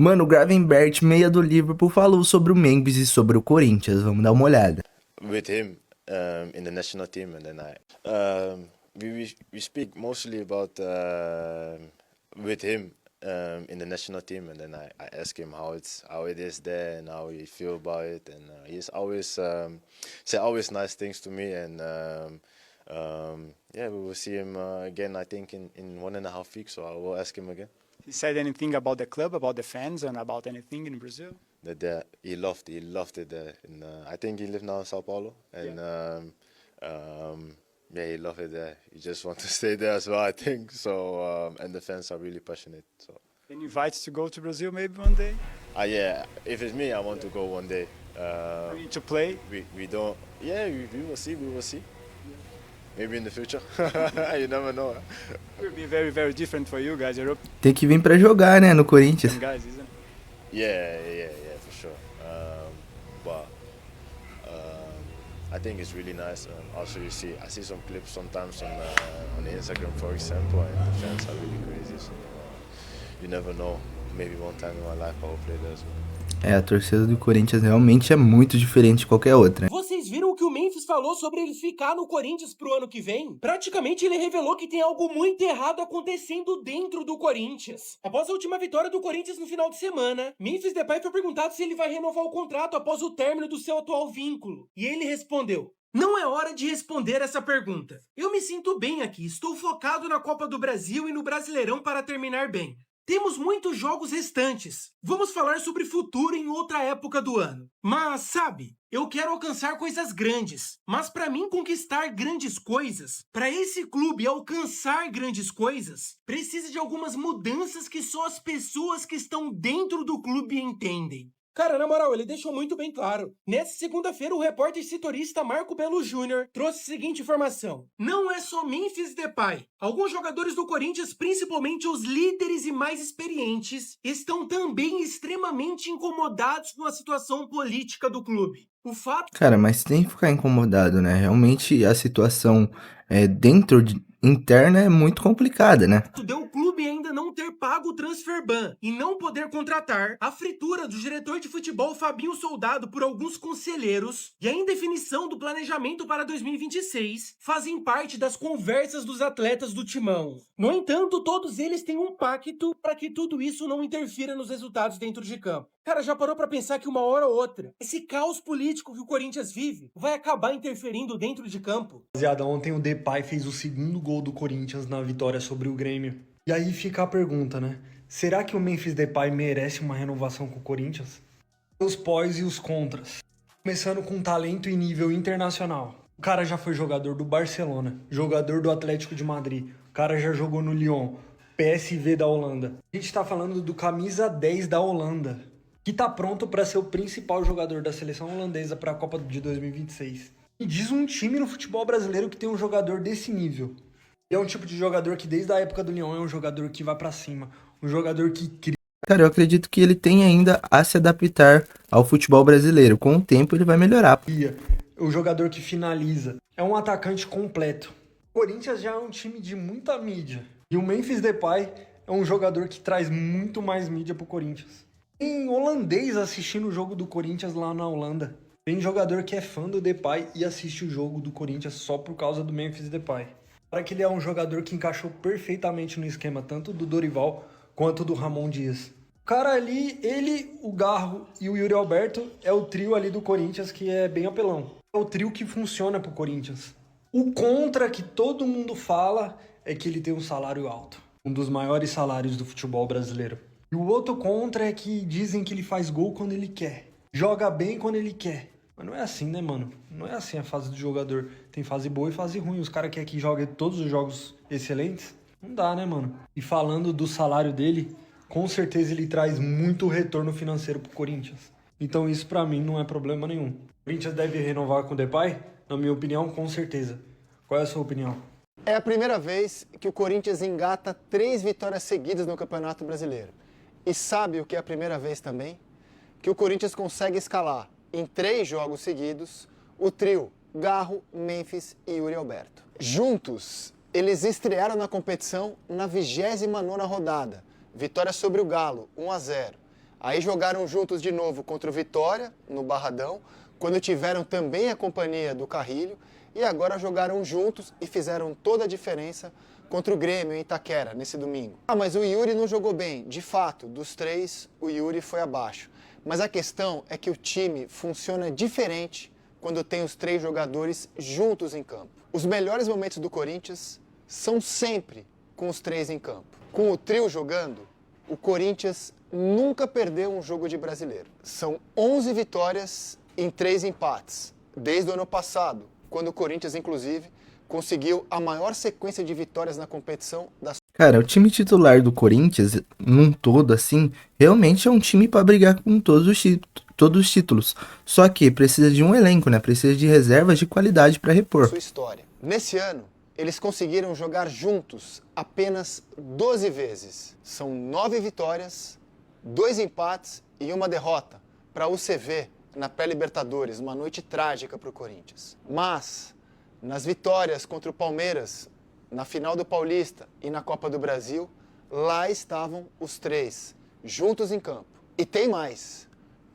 Mano, o Gravenberch, meia do Liverpool, falou sobre o Memphis e sobre o Corinthians. Vamos dar uma olhada. With him in the national team, and then we speak mostly about with him in the national team, and then I ask him how it is there and how he feel about it, and he's always say always nice things to me, and yeah, we will see him again. I think in 1.5 weeks, so I will ask him again. He said anything about the club, about the fans, and about anything in Brazil? That he loved it there. And I think he lives now in Sao Paulo, and yeah, he loved it there. He just wants to stay there as well, I think. So and the fans are really passionate. So Any invites to go to Brazil maybe one day? yeah, if it's me, I want to go one day. For you to play? We don't. Yeah, we will see. We will see. Maybe in the future. You never know. It will be very, very different for you guys, European Tem que vir pra jogar, né, no Corinthians. guys, isn't it? Yeah, for sure. But I think it's really nice. Also, I see some clips sometimes on the Instagram, for example, and the fans are really crazy. So you never know. Maybe one time in my life I will play there as well. É, a torcida do Corinthians realmente é muito diferente de qualquer outra. Vocês viram o que o Memphis falou sobre ele ficar no Corinthians pro ano que vem? Praticamente ele revelou que tem algo muito errado acontecendo dentro do Corinthians. Após a última vitória do Corinthians no final de semana, Memphis Depay foi perguntado se ele vai renovar o contrato após o término do seu atual vínculo. E ele respondeu: "Não é hora de responder essa pergunta. Eu me sinto bem aqui, estou focado na Copa do Brasil e no Brasileirão para terminar bem. Temos muitos jogos restantes. Vamos falar sobre futuro em outra época do ano. Mas, sabe, eu quero alcançar coisas grandes. Mas para mim conquistar grandes coisas, para esse clube alcançar grandes coisas, precisa de algumas mudanças que só as pessoas que estão dentro do clube entendem." Cara, na moral, ele deixou muito bem claro. Nessa segunda-feira, o repórter setorista Marco Belo Júnior trouxe a seguinte informação: não é só Memphis Depay. Alguns jogadores do Corinthians, principalmente os líderes e mais experientes, estão também extremamente incomodados com a situação política do clube. O fato Cara, mas tem que ficar incomodado, né? Realmente a situação interna é muito complicada, né? de o clube ainda não ter pago o transfer ban e não poder contratar, a fritura do diretor de futebol Fabinho Soldado por alguns conselheiros e a indefinição do planejamento para 2026 fazem parte das conversas dos atletas do Timão. No entanto, todos eles têm um pacto para que tudo isso não interfira nos resultados dentro de campo. Cara, já parou pra pensar que uma hora ou outra, esse caos político que o Corinthians vive vai acabar interferindo dentro de campo? Rapaziada, ontem o Depay fez o segundo gol do Corinthians na vitória sobre o Grêmio. E aí fica a pergunta, né? Será que o Memphis Depay merece uma renovação com o Corinthians? Os pós e os contras. Começando com talento e nível internacional. O cara já foi jogador do Barcelona, jogador do Atlético de Madrid. O cara já jogou no Lyon, PSV da Holanda. A gente tá falando do camisa 10 da Holanda, que tá pronto para ser o principal jogador da seleção holandesa para a Copa de 2026. E diz um time no futebol brasileiro que tem um jogador desse nível. E é um tipo de jogador que desde a época do Lyon é um jogador que vai para cima, um jogador que cria. Cara, eu acredito que ele tem ainda a se adaptar ao futebol brasileiro. Com o tempo ele vai melhorar. O jogador que finaliza. É um atacante completo. O Corinthians já é um time de muita mídia. E o Memphis Depay é um jogador que traz muito mais mídia pro Corinthians. Tem holandês assistindo o jogo do Corinthians lá na Holanda. Tem jogador que é fã do Depay e assiste o jogo do Corinthians só por causa do Memphis Depay. Para que ele é um jogador que encaixou perfeitamente no esquema tanto do Dorival quanto do Ramon Dias. O cara ali, ele, o Garro e o Yuri Alberto é o trio ali do Corinthians que é bem apelão. É o trio que funciona pro Corinthians. O contra que todo mundo fala é que ele tem um salário alto. Um dos maiores salários do futebol brasileiro. E o outro contra é que dizem que ele faz gol quando ele quer. Joga bem quando ele quer. Mas não é assim, né, mano? Não é assim a fase do jogador. Tem fase boa e fase ruim. Os caras querem que jogue todos os jogos excelentes? Não dá, né, mano? E falando do salário dele, com certeza ele traz muito retorno financeiro pro Corinthians. Então isso pra mim não é problema nenhum. O Corinthians deve renovar com o Depay? Na minha opinião, com certeza. Qual é a sua opinião? É a primeira vez que o Corinthians engata 3 vitórias seguidas no Campeonato Brasileiro. E sabe o que é a primeira vez também? Que o Corinthians consegue escalar em 3 jogos seguidos o trio Garro, Memphis e Yuri Alberto. Juntos, eles estrearam na competição na 29ª rodada. Vitória sobre o Galo, 1-0. Aí jogaram juntos de novo contra o Vitória, no Barradão, quando tiveram também a companhia do Carrilho, e agora jogaram juntos e fizeram toda a diferença contra o Grêmio em Itaquera, nesse domingo. Mas o Yuri não jogou bem. De fato, dos três, o Yuri foi abaixo. Mas a questão é que o time funciona diferente quando tem os três jogadores juntos em campo. Os melhores momentos do Corinthians são sempre com os três em campo. Com o trio jogando, o Corinthians nunca perdeu um jogo de brasileiro. São 11 vitórias em 3 empates, desde o ano passado, quando o Corinthians, inclusive, conseguiu a maior sequência de vitórias na competição da... Cara, o time titular do Corinthians, num todo, assim, realmente é um time para brigar com todos os títulos. Só que precisa de um elenco, né? Precisa de reservas de qualidade para repor. Sua história. Nesse ano, eles conseguiram jogar juntos apenas 12 vezes. São 9 vitórias, 2 empates e 1 derrota para o UCV na pré-Libertadores, uma noite trágica para o Corinthians. Mas, nas vitórias contra o Palmeiras, na final do Paulista e na Copa do Brasil, lá estavam os três, juntos em campo. E tem mais.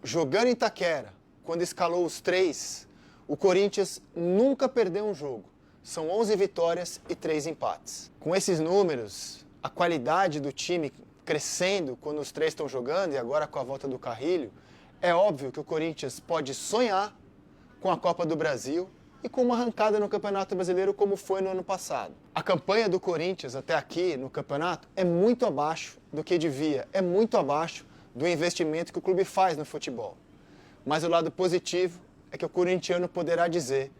Jogando em Itaquera, quando escalou os três, o Corinthians nunca perdeu um jogo. São 11 vitórias e 3 empates. Com esses números, a qualidade do time crescendo quando os três estão jogando, e agora com a volta do Carrilho, é óbvio que o Corinthians pode sonhar com a Copa do Brasil e com uma arrancada no Campeonato Brasileiro como foi no ano passado. A campanha do Corinthians até aqui no campeonato é muito abaixo do que devia, é muito abaixo do investimento que o clube faz no futebol. Mas o lado positivo é que o corintiano poderá dizer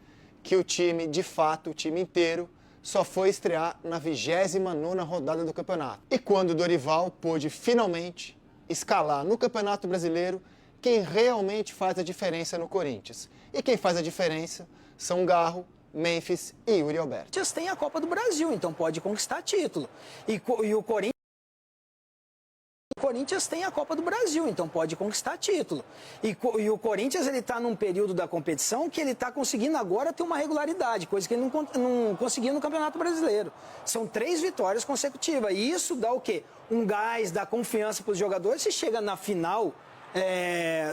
que o time, de fato, o time inteiro, só foi estrear na 29ª rodada do campeonato. E quando o Dorival pôde finalmente escalar no Campeonato Brasileiro quem realmente faz a diferença no Corinthians. E quem faz a diferença são Garro, Memphis e Yuri Alberto. O Corinthians tem a Copa do Brasil, então pode conquistar título. E o Corinthians tem a Copa do Brasil, então pode conquistar título. E o Corinthians, ele está num período da competição que ele está conseguindo agora ter uma regularidade, coisa que ele não conseguia no Campeonato Brasileiro. São 3 vitórias consecutivas. E isso dá o quê? Um gás, dá confiança para os jogadores. Se chega na final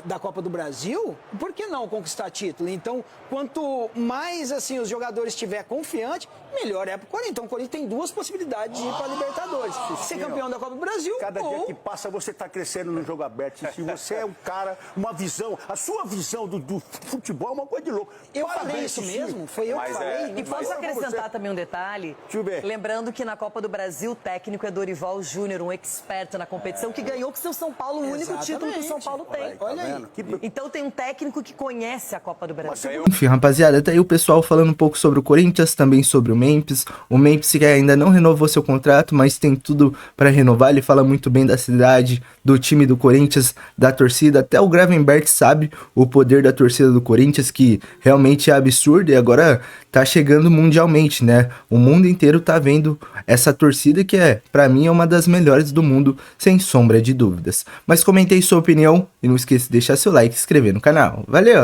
da Copa do Brasil, por que não conquistar título? Então, quanto mais assim os jogadores estiverem confiantes, melhor é para o Corinthians. Então, o Corinthians tem 2 possibilidades de ir para a Libertadores. Ser campeão da Copa do Brasil Cada dia que passa, você está crescendo no jogo aberto. Se você é um cara, uma visão, a sua visão do futebol é uma coisa de louco. Eu falei isso mesmo? Foi eu que falei? E posso acrescentar também um detalhe? Deixa eu ver. Lembrando que na Copa do Brasil, o técnico é Dorival Júnior, um expert na competição, que ganhou com o seu São Paulo, o único título que o São Paulo tem. Olha aí. Então tem um técnico que conhece a Copa do Brasil. Enfim, rapaziada, tá aí o pessoal falando um pouco sobre o Corinthians, também sobre o Memphis. O Memphis que ainda não renovou seu contrato, mas tem tudo para renovar. Ele fala muito bem da cidade, do time do Corinthians, da torcida. Até o Gravenberch sabe o poder da torcida do Corinthians, que realmente é absurdo e agora tá chegando mundialmente, né? O mundo inteiro tá vendo essa torcida que pra mim, é uma das melhores do mundo, sem sombra de dúvidas. Mas comentei sua opinião e não esqueça de deixar seu like e se inscrever no canal. Valeu!